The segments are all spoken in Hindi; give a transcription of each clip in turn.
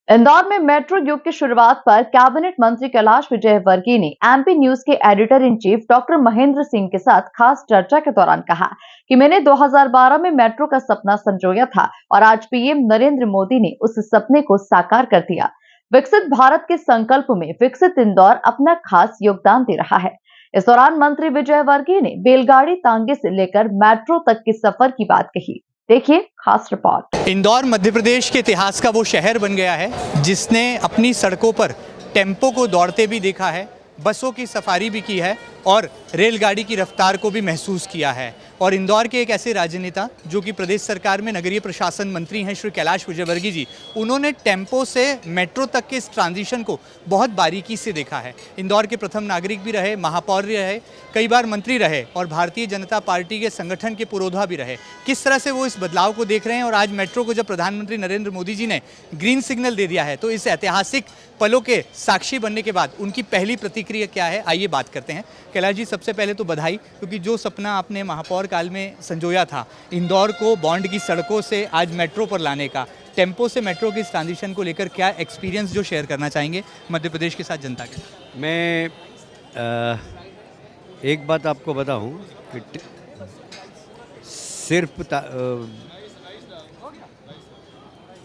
इंदौर में मेट्रो युग की शुरुआत पर कैबिनेट मंत्री कैलाश विजयवर्गीय ने एमपी न्यूज के editor in chief doctor Mahendra Singh के साथ खास चर्चा के दौरान कहा कि मैंने 2012 में मेट्रो का सपना संजोया था और आज पीएम नरेंद्र मोदी ने उस सपने को साकार कर दिया। विकसित भारत के संकल्प में विकसित इंदौर अपना खास योगदान दे रहा है। इस दौरान मंत्री विजयवर्गीय ने बेलगाड़ी तांगे से लेकर मेट्रो तक के सफर की बात कही। देखिए खास रिपोर्ट। इंदौर मध्य प्रदेश के इतिहास का वो शहर बन गया है जिसने अपनी सड़कों पर टेम्पो को दौड़ते भी देखा है, बसों की सफारी भी की है और रेलगाड़ी की रफ्तार को भी महसूस किया है। और इंदौर के एक ऐसे राजनेता जो कि प्रदेश सरकार में नगरीय प्रशासन मंत्री हैं, श्री कैलाश विजयवर्गीय जी, उन्होंने टेम्पो से मेट्रो तक के इस ट्रांजिशन को बहुत बारीकी से देखा है। इंदौर के प्रथम नागरिक भी रहे, महापौर भी रहे, कई बार मंत्री रहे और भारतीय जनता पार्टी के संगठन के पुरोधा भी रहे। किस तरह से वो इस बदलाव को देख रहे हैं और आज मेट्रो को जब प्रधानमंत्री नरेंद्र मोदी जी ने ग्रीन सिग्नल दे दिया है तो इस ऐतिहासिक पलों के साक्षी बनने के बाद उनकी पहली प्रतिक्रिया क्या है, आइए बात करते हैं। कैलाश जी, सबसे पहले तो बधाई, क्योंकि जो सपना आपने महापौर काल में संजोया था इंदौर को बॉन्ड की सड़कों से आज मेट्रो पर लाने का, टेम्पो से मेट्रो की इस ट्रांजिशन को लेकर क्या एक्सपीरियंस जो शेयर करना चाहेंगे मध्य प्रदेश के साथ जनता के साथ? मैं एक बात आपको बताऊं कि सिर्फ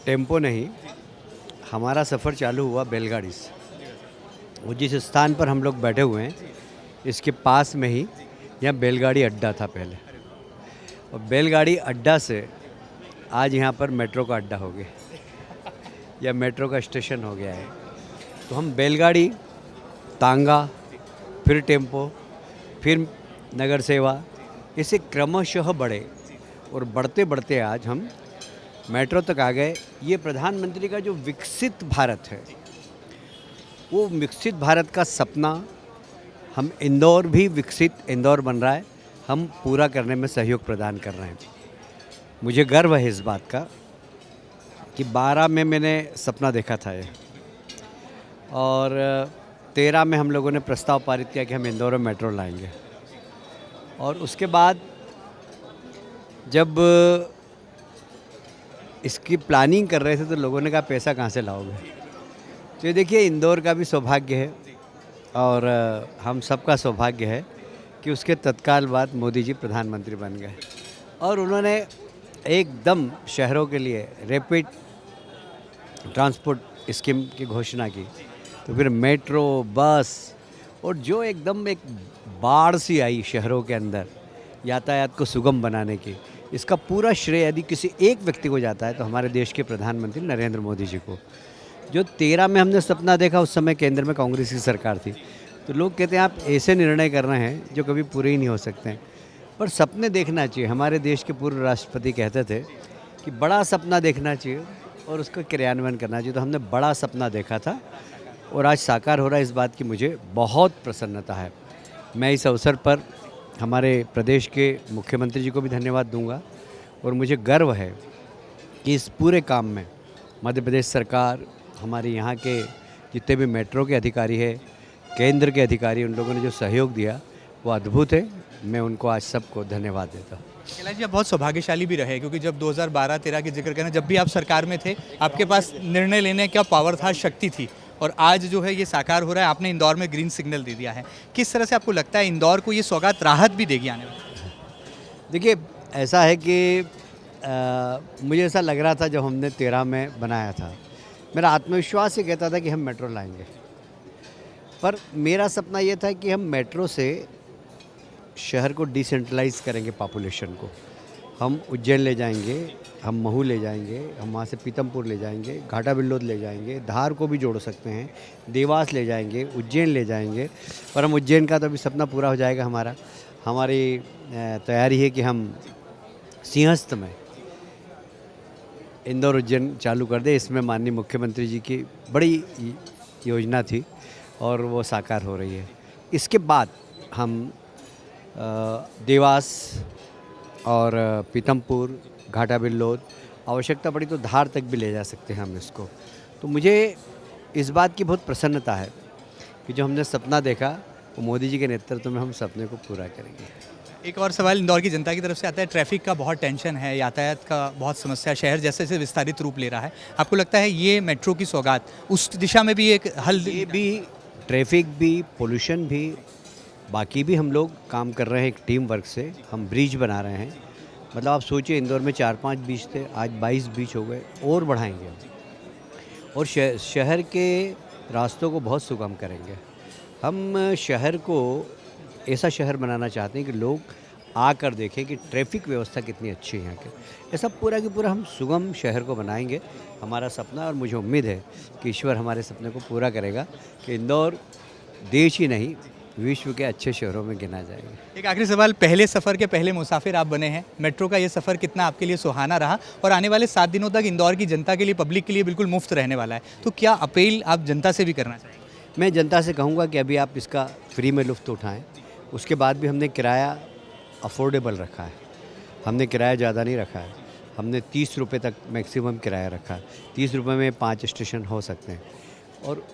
टेम्पो नहीं, हमारा सफ़र चालू हुआ बैलगाड़ी से। वो जिस स्थान पर हम लोग बैठे हुए हैं इसके पास में ही यहाँ बैलगाड़ी अड्डा था पहले, और बैलगाड़ी अड्डा से आज यहाँ पर मेट्रो का अड्डा हो गया या मेट्रो का स्टेशन हो गया है। तो हम बैलगाड़ी, तांगा, फिर टेम्पो, फिर नगर सेवा, इसे क्रमशः बढ़े और बढ़ते बढ़ते आज हम मेट्रो तक आ गए। ये प्रधानमंत्री का जो विकसित भारत है, वो विकसित भारत का सपना हम इंदौर भी विकसित इंदौर बन रहा है, हम पूरा करने में सहयोग प्रदान कर रहे हैं। मुझे गर्व है इस बात का कि 12 में मैंने सपना देखा था ये, और 13 में हम लोगों ने प्रस्ताव पारित किया कि हम इंदौर में मेट्रो लाएंगे। और उसके बाद जब इसकी प्लानिंग कर रहे थे तो लोगों ने कहा पैसा कहाँ से लाओगे। तो ये देखिए, इंदौर का भी सौभाग्य है और हम सबका सौभाग्य है कि उसके तत्काल बाद मोदी जी प्रधानमंत्री बन गए और उन्होंने एकदम शहरों के लिए रैपिड ट्रांसपोर्ट स्कीम की घोषणा की। तो फिर मेट्रो, बस, और जो एकदम एक बाढ़ सी आई शहरों के अंदर यातायात को सुगम बनाने की, इसका पूरा श्रेय यदि किसी एक व्यक्ति को जाता है तो हमारे देश के प्रधानमंत्री नरेंद्र मोदी जी को। जो 13 में हमने सपना देखा, उस समय केंद्र में कांग्रेस की सरकार थी। तो लोग कहते हैं आप ऐसे निर्णय कर रहे हैं जो कभी पूरे ही नहीं हो सकते हैं, पर सपने देखना चाहिए। हमारे देश के पूर्व राष्ट्रपति कहते थे कि बड़ा सपना देखना चाहिए और उसका क्रियान्वयन करना चाहिए। तो हमने बड़ा सपना देखा था और आज साकार हो रहा है, इस बात की मुझे बहुत प्रसन्नता है। मैं इस अवसर पर हमारे प्रदेश के मुख्यमंत्री जी को भी धन्यवाद दूंगा और मुझे गर्व है कि इस पूरे काम में मध्य प्रदेश सरकार, हमारे यहाँ के जितने भी मेट्रो के अधिकारी हैं, केंद्र के अधिकारी, उन लोगों ने जो सहयोग दिया वो अद्भुत है। मैं उनको आज सबको धन्यवाद देता हूँ। कैलाश जी, आप बहुत सौभाग्यशाली भी रहे, क्योंकि जब 2012-13 की जिक्र करें, जब भी आप सरकार में थे, आपके पास निर्णय लेने का पावर था, शक्ति थी, और आज जो है ये साकार हो रहा है। आपने इंदौर में ग्रीन सिग्नल दे दिया है। किस तरह से आपको लगता है इंदौर को ये सौगात राहत भी देगी आने वाले? देखिए, ऐसा है कि मुझे ऐसा लग रहा था जब हमने 13 में बनाया था, मेरा आत्मविश्वास ये कहता था कि हम मेट्रो लाएंगे, पर मेरा सपना ये था कि हम मेट्रो से शहर को डिसेंट्रलाइज करेंगे, पॉपुलेशन को। हम उज्जैन ले जाएंगे, हम महू ले जाएंगे, हम वहाँ से पीतमपुर ले जाएंगे, घाटा बिल्लोद ले जाएंगे, धार को भी जोड़ सकते हैं, देवास ले जाएंगे, उज्जैन ले जाएंगे। और हम उज्जैन का तो अभी सपना पूरा हो जाएगा हमारा। हमारी तैयारी है कि हम सिंहस्थ में इंदौर उज्जैन चालू कर दें। इसमें माननीय मुख्यमंत्री जी की बड़ी योजना थी और वो साकार हो रही है। इसके बाद हम देवास और पीतमपुर, घाटा बिल्लोद, आवश्यकता पड़ी तो धार तक भी ले जा सकते हैं हम इसको। तो मुझे इस बात की बहुत प्रसन्नता है कि जो हमने सपना देखा वो मोदी जी के नेतृत्व में हम सपने को पूरा करेंगे। एक और सवाल इंदौर की जनता की तरफ से आता है, ट्रैफिक का बहुत टेंशन है, यातायात का बहुत समस्या, शहर जैसे जैसे विस्तारित रूप ले रहा है, आपको लगता है ये मेट्रो की सौगात उस दिशा में भी एक हल ये भी ट्रैफिक भी, पोल्यूशन भी, बाकी भी हम लोग काम कर रहे हैं एक टीम वर्क से। हम ब्रिज बना रहे हैं, मतलब आप सोचिए इंदौर में 4-5 बीच थे, आज 22 बीच हो गए, और बढ़ाएंगे हम। और शहर के रास्तों को बहुत सुगम करेंगे। हम शहर को ऐसा शहर बनाना चाहते हैं कि लोग आकर देखें कि ट्रैफिक व्यवस्था कितनी अच्छी है यहाँ की। ऐसा पूरा कि पूरा हम सुगम शहर को बनाएंगे, हमारा सपना। और मुझे उम्मीद है कि ईश्वर हमारे सपने को पूरा करेगा कि इंदौर देश ही नहीं विश्व के अच्छे शहरों में गिना जाएगा। एक आखिरी सवाल, पहले सफ़र के पहले मुसाफिर आप बने हैं, मेट्रो का ये सफ़र कितना आपके लिए सुहाना रहा और आने वाले 7 दिनों तक इंदौर की जनता के लिए, पब्लिक के लिए बिल्कुल मुफ्त रहने वाला है, तो क्या अपील आप जनता से भी करना चाहेंगे? मैं जनता से कहूँगा कि अभी आप इसका फ्री में लुत्फ़ उठाएं। उसके बाद भी हमने किराया अफोर्डेबल रखा है, हमने किराया ज़्यादा नहीं रखा है। हमने 30 रुपये तक मैक्सिमम किराया रखा है। 30 रुपये में 5 स्टेशन हो सकते हैं। और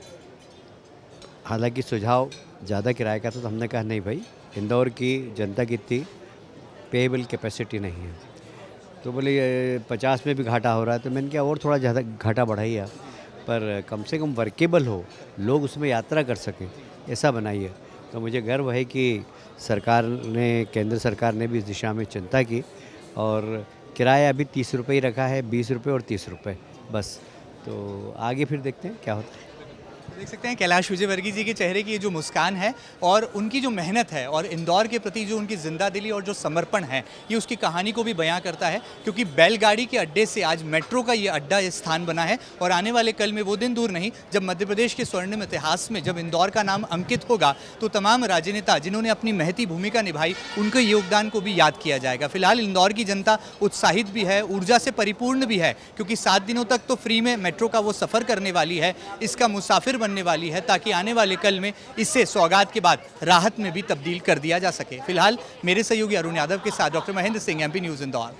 हालांकि सुझाव ज़्यादा किराए का था, तो हमने कहा नहीं भाई, इंदौर की जनता की इतनी पेएबल कैपेसिटी नहीं है। तो बोले 50 में भी घाटा हो रहा है, तो मैंने कहा और थोड़ा ज़्यादा घाटा बढ़ाइए आप, पर कम से कम वर्केबल हो, लोग उसमें यात्रा कर सकें, ऐसा बनाइए। तो मुझे गर्व है कि सरकार ने, केंद्र सरकार ने भी इस दिशा में चिंता की और किराया अभी 30 रुपये ही रखा है, 20 रुपये और 30 रुपये बस। तो आगे फिर देखते हैं क्या होता है। देख सकते हैं कैलाश विजयवर्गीय जी के चेहरे की ये जो मुस्कान है और उनकी जो मेहनत है और इंदौर के प्रति जो उनकी जिंदादिली और जो समर्पण है, ये उसकी कहानी को भी बयां करता है। क्योंकि बैलगाड़ी के अड्डे से आज मेट्रो का ये अड्डा स्थान बना है और आने वाले कल में वो दिन दूर नहीं जब मध्य प्रदेश के स्वर्णिम इतिहास में जब इंदौर का नाम अंकित होगा, तो तमाम राजनेता जिन्होंने अपनी महती भूमिका निभाई, उनके योगदान को भी याद किया जाएगा। फिलहाल इंदौर की जनता उत्साहित भी है, ऊर्जा से परिपूर्ण भी है, क्योंकि 7 दिनों तक तो फ्री में मेट्रो का वो सफ़र करने वाली है, इसका मुसाफिर बनने वाली है, ताकि आने वाले कल में इससे सौगात के बाद राहत में भी तब्दील कर दिया जा सके। फिलहाल मेरे सहयोगी अरुण यादव के साथ doctor Mahendra Singh, MP news Indore.